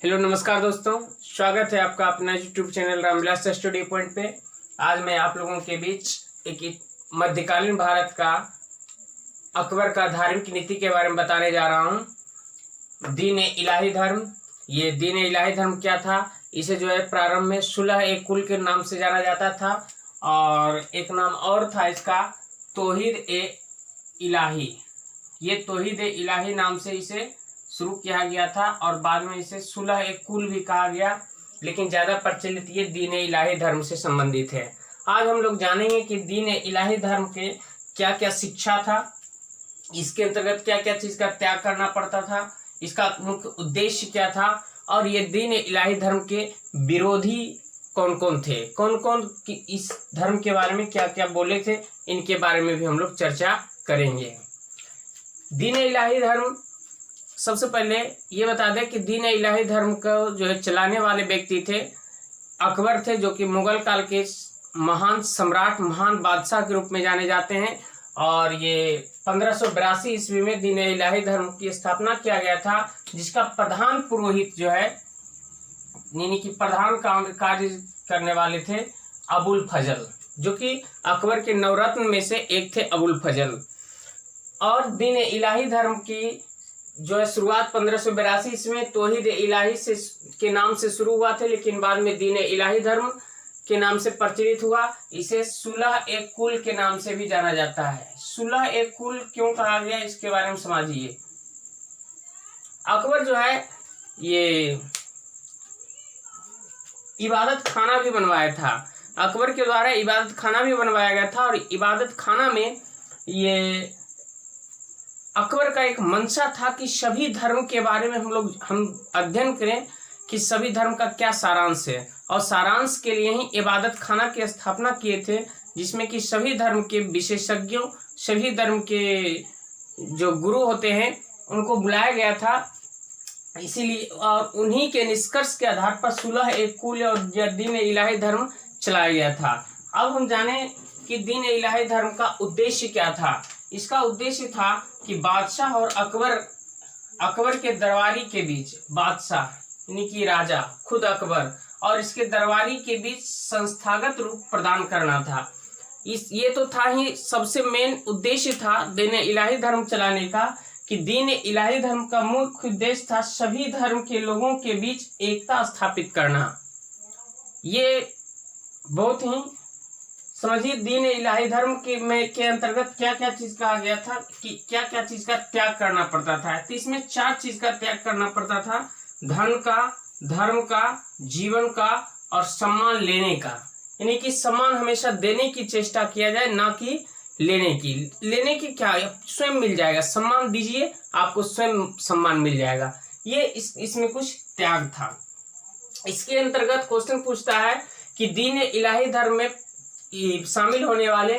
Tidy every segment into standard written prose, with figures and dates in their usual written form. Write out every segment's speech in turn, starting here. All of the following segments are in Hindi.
हेलो नमस्कार दोस्तों, स्वागत है आपका अपना YouTube channel Ramvilas study point पे। आज मैं आप लोगों के बीच एक मध्यकालीन भारत का अकबर का धार्मिक नीति के बारे में बताने जा रहा हूँ। दीन इलाही धर्म। ये दीन इलाही धर्म क्या था? इसे जो है प्रारंभ में सुलह ए कुल के नाम से जाना जाता था और एक नाम और था इसका तौहीद ए इलाही। ये तौहीद ए इलाही नाम से इसे शुरू किया गया था और बाद में इसे सुलह ए कुल भी कहा गया, लेकिन ज्यादा प्रचलित ये दीन इलाही धर्म से संबंधित है। आज हम लोग जानेंगे कि दीन इलाही धर्म के क्या क्या शिक्षा था, इसके अंतर्गत क्या क्या चीज का त्याग करना पड़ता था, इसका मुख्य उद्देश्य क्या था और ये दीन इलाही धर्म के विरोधी कौन कौन थे, कौन कौन इस धर्म के बारे में क्या क्या बोले थे, इनके बारे में भी हम लोग चर्चा करेंगे। दीन इलाही धर्म, सबसे पहले ये बता दें कि दीन इलाही धर्म को जो है चलाने वाले व्यक्ति थे अकबर थे, जो कि मुगल काल के महान सम्राट, महान बादशाह के रूप में जाने जाते हैं। और ये 1582 ईस्वी में दीन इलाही धर्म की स्थापना किया गया था, जिसका प्रधान पुरोहित जो है यानी कि प्रधान कार्य करने वाले थे अबुल फजल, जो कि अकबर के नवरत्न में से एक थे अबुल फजल। और दीन इलाही धर्म की जो है शुरुआत 1582 ईस्वी में तौहीद इलाही से के नाम से शुरू हुआ थे, लेकिन बाद में दीन इलाही धर्म के नाम से प्रचलित हुआ। इसे सुलह ए कुल के नाम से भी जाना जाता है। सुलह ए कुल क्यों कहा गया, इसके बारे में समझिए। अकबर जो है ये इबादत खाना भी बनवाया था। अकबर के द्वारा इबादत खाना भी बनवाया गया था और इबादत खाना में ये अकबर का एक मंशा था कि सभी धर्म के बारे में हम अध्ययन करें कि सभी धर्म का क्या सारांश है, और सारांश के लिए ही इबादत खाना की स्थापना किए थे, जिसमें कि सभी धर्म के विशेषज्ञों, सभी धर्म के जो गुरु होते हैं उनको बुलाया गया था। इसीलिए और उन्हीं के निष्कर्ष के आधार पर सुलह ए कुल और दीन इलाही धर्म चलाया गया था। अब हम जाने कि दीन इलाही धर्म का उद्देश्य क्या था। इसका उद्देश्य था कि बादशाह और अकबर के दरबारी के बीच, बादशाह यानी कि राजा खुद अकबर और इसके दरबारी के बीच संस्थागत रूप प्रदान करना था। ये तो था ही सबसे मेन उद्देश्य था दीन इलाही धर्म चलाने का, कि दीन इलाही धर्म का मुख्य उद्देश्य था सभी धर्म के लोगों के बीच एकता स्थापित करना। ये बहुत ही समझिए, दीन इलाही धर्म के अंतर्गत क्या क्या चीज कहा गया था कि क्या क्या चीज का त्याग करना पड़ता था। तो इसमें 4 चीज का त्याग करना पड़ता था: धन का, धर्म का, जीवन का और सम्मान लेने का। यानी कि सम्मान हमेशा देने की चेष्टा किया जाए, ना कि लेने की। लेने की क्या, स्वयं मिल जाएगा। सम्मान दीजिए, आपको स्वयं सम्मान मिल जाएगा। ये इसमें कुछ त्याग था। इसके अंतर्गत क्वेश्चन पूछता है कि दीन इलाही धर्म में शामिल होने वाले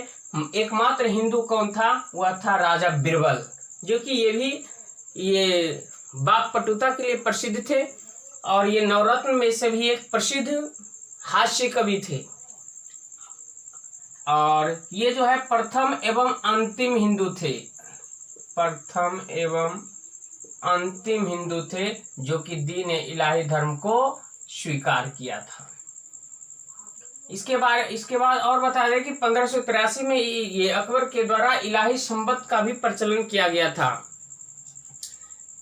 एकमात्र हिंदू कौन था? वह था राजा बीरबल, जो कि ये वाक्पटुता के लिए प्रसिद्ध थे और ये नवरत्न में से भी एक प्रसिद्ध हास्य कवि थे। और ये जो है प्रथम एवं अंतिम हिंदू थे, प्रथम एवं अंतिम हिंदू थे जो कि दीन इलाही धर्म को स्वीकार किया था। इसके बाद और बता दें कि 1583 में ये अकबर के द्वारा इलाही संबत का भी प्रचलन किया गया था।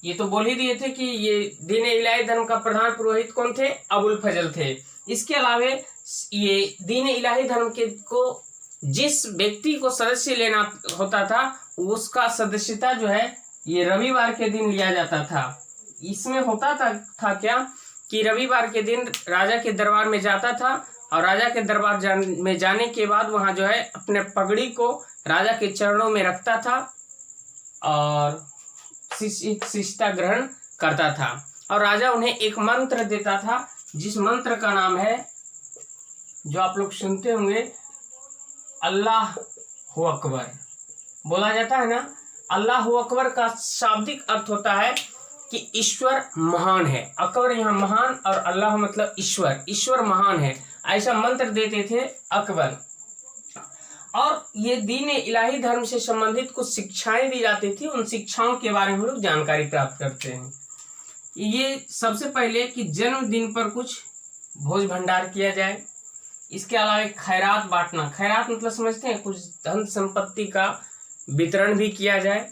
ये तो बोल ही दिए थे कि ये दीन इलाही धर्म का प्रधान पुरोहित कौन थे? अबुल फजल थे। इसके अलावा ये दीन इलाही धर्म को जिस व्यक्ति को सदस्य लेना होता था, उसका सदस्यता जो है ये रविवार के दिन लिया जाता था। इसमें होता था क्या कि रविवार के दिन राजा के दरबार में जाता था और राजा के दरबार में जाने के बाद वहां जो है अपने पगड़ी को राजा के चरणों में रखता था और शिष्टा ग्रहण करता था। और राजा उन्हें एक मंत्र देता था, जिस मंत्र का नाम है, जो आप लोग सुनते होंगे, अल्लाह हू अकबर बोला जाता है ना। अल्लाह हू अकबर का शाब्दिक अर्थ होता है कि ईश्वर महान है। अकबर यहाँ महान और अल्लाह मतलब ईश्वर, ईश्वर महान है, ऐसा मंत्र देते थे अकबर। और ये दीन इलाही धर्म से संबंधित कुछ शिक्षाएं दी जाती थी। उन शिक्षाओं के बारे में हम लोग जानकारी प्राप्त करते हैं। ये सबसे पहले कि जन्मदिन पर कुछ भोज भंडार किया जाए। इसके अलावा एक खैरात बांटना, खैरात मतलब समझते हैं, कुछ धन संपत्ति का वितरण भी किया जाए।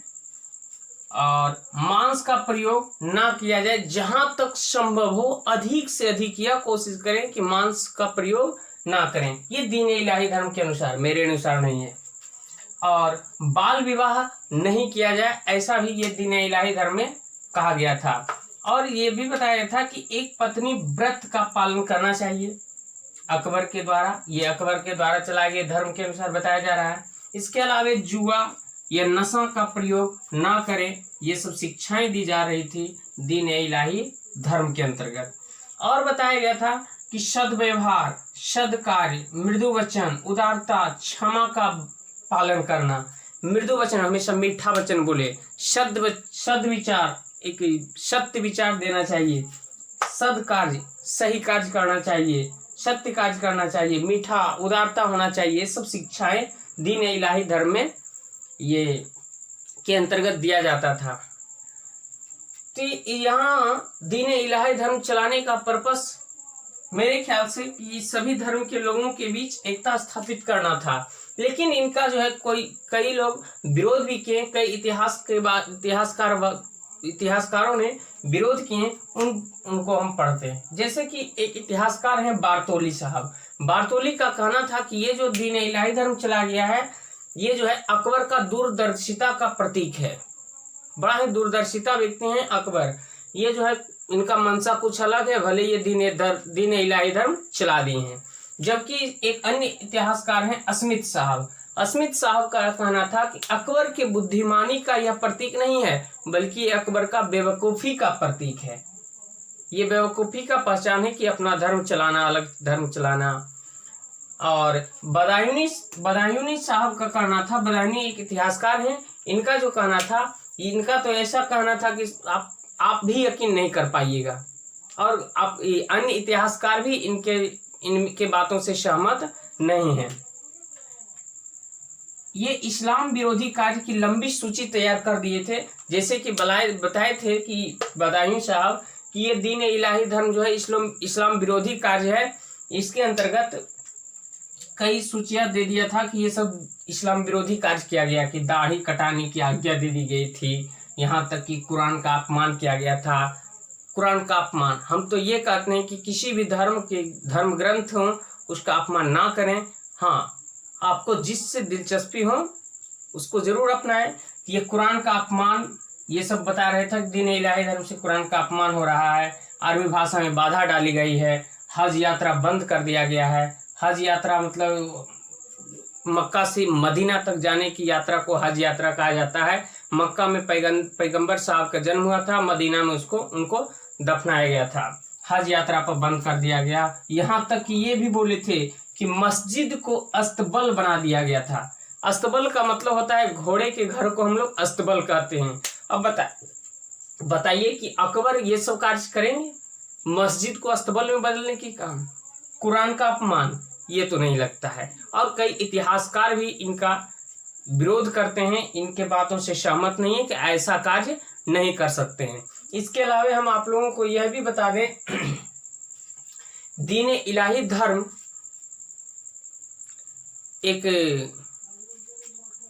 और मांस का प्रयोग ना किया जाए, जहां तक संभव हो अधिक से अधिक यह कोशिश करें कि मांस का प्रयोग ना करें। ये दीन इलाही धर्म के अनुसार, मेरे अनुसार नहीं है। और बाल विवाह नहीं किया जाए, ऐसा भी ये दीन इलाही धर्म में कहा गया था। और ये भी बताया गया था कि एक पत्नी व्रत का पालन करना चाहिए अकबर के द्वारा। ये अकबर के द्वारा चलाए गए धर्म के अनुसार बताया जा रहा है। इसके अलावा जुआ या नशा का प्रयोग ना करें, ये सब शिक्षाएं दी जा रही थी दीन इलाही धर्म के अंतर्गत। और बताया गया था कि सद्व्यवहार, सद्कार्य, मृदु वचन, उदारता, क्षमा का पालन करना। मृदु वचन, हमेशा मीठा वचन बोले। सद्विचार, एक सत्य विचार देना चाहिए। सद्कार्य, सही कार्य करना चाहिए, सत्य कार्य करना चाहिए, मीठा, उदारता होना चाहिए। ये सब शिक्षाएं दीन इलाही धर्म में ये के अंतर्गत दिया जाता था। तो यहाँ दीन इलाही धर्म चलाने का पर्पस मेरे ख्याल से कि सभी धर्म के लोगों के बीच एकता स्थापित करना था। लेकिन इनका जो है कई लोग विरोध भी किए, कई इतिहासकारों ने विरोध किए। उनको हम पढ़ते हैं। जैसे कि एक इतिहासकार हैं बारतोली साहब। बारतोली का कहना था कि ये जो दीन इलाही धर्म चला गया है, ये जो है अकबर का दूरदर्शिता का प्रतीक है। बड़ा ही दूरदर्शिता व्यक्ति हैं अकबर। ये जो है इनका मंशा कुछ अलग है, भले ये दीन इलाही धर्म चला दिए हैं। जबकि एक अन्य इतिहासकार हैं अस्मित साहब। अस्मित साहब का कहना था कि अकबर के बुद्धिमानी का यह प्रतीक नहीं है, बल्कि ये अकबर का बेवकूफ़ी का प्रतीक है। ये बेवकूफ़ी का पहचान है कि अपना धर्म चलाना, अलग धर्म चलाना। और बदायूनी साहब का कहना था, बदायूनी एक इतिहासकार हैं, इनका जो कहना था, इनका तो ऐसा कहना था कि आप भी यकीन नहीं कर पाइएगा। और आप अन्य इतिहासकार भी इनके बातों से सहमत नहीं हैं। ये इस्लाम विरोधी कार्य की लंबी सूची तैयार कर दिए थे। जैसे कि बताए थे कि बदायूं साहब कि ये दीन इलाही धर्म जो है इस्लाम विरोधी कार्य है। इसके अंतर्गत कई सूचियां दे दिया था कि ये सब इस्लाम विरोधी कार्य किया गया, कि दाढ़ी कटाने की आज्ञा दे दी गई थी, यहाँ तक कि कुरान का अपमान किया गया था। कुरान का अपमान, हम तो ये कहते हैं कि किसी भी धर्म के धर्म ग्रंथ हो उसका अपमान ना करें। हाँ, आपको जिससे दिलचस्पी हो उसको जरूर अपनाएं। ये कुरान का अपमान, ये सब बता रहे थे कि दीन इलाही धर्म से कुरान का अपमान हो रहा है। अरबी भाषा में बाधा डाली गई है। हज यात्रा बंद कर दिया गया है। हज यात्रा मतलब मक्का से मदीना तक जाने की यात्रा को हज यात्रा कहा जाता है। मक्का में पैगंबर साहब का जन्म हुआ था, मदीना में उनको दफनाया गया था। हज यात्रा पर बंद कर दिया गया। यहाँ तक कि ये भी बोले थे कि मस्जिद को अस्तबल बना दिया गया था। अस्तबल का मतलब होता है घोड़े के घर को हम लोग अस्तबल कहते हैं। अब बताइए कि अकबर ये सब कार्य करेंगे, मस्जिद को अस्तबल में बदलने की काम, कुरान का अपमान, ये तो नहीं लगता है। और कई इतिहासकार भी इनका विरोध करते हैं, इनके बातों से सहमत नहीं है कि ऐसा कार्य नहीं कर सकते हैं। इसके अलावा हम आप लोगों को यह भी बता दें, दीन इलाही धर्म एक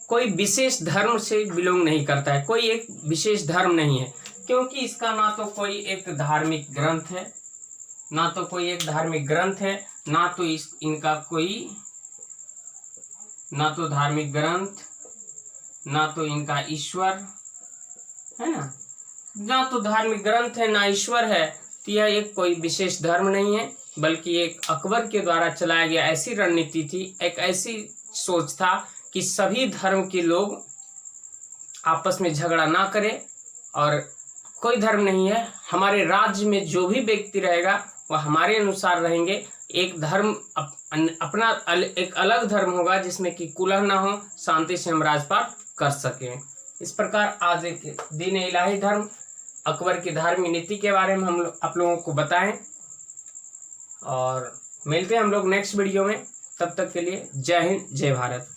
कोई विशेष धर्म से बिलोंग नहीं करता है, कोई एक विशेष धर्म नहीं है, क्योंकि इसका ना तो कोई एक धार्मिक ग्रंथ है, ना तो कोई एक धार्मिक ग्रंथ है, ना तो इनका कोई ना तो धार्मिक ग्रंथ, ना तो इनका ईश्वर है, ना तो धार्मिक ग्रंथ है, ना ईश्वर है। तो यह एक कोई विशेष धर्म नहीं है, बल्कि एक अकबर के द्वारा चलाया गया ऐसी रणनीति थी, एक ऐसी सोच था कि सभी धर्म के लोग आपस में झगड़ा ना करें। और कोई धर्म नहीं है, हमारे राज्य में जो भी व्यक्ति रहेगा वह हमारे अनुसार रहेंगे। एक धर्म अपना एक अलग धर्म होगा जिसमें कि कुलह ना हो, शांति से हम राजपाट कर सकें। इस प्रकार आज एक दीन इलाही धर्म अकबर की धार्मिक नीति के बारे में हम आप लोगों को बताएं। और मिलते हैं हम लोग नेक्स्ट वीडियो में। तब तक के लिए जय हिंद, जय भारत।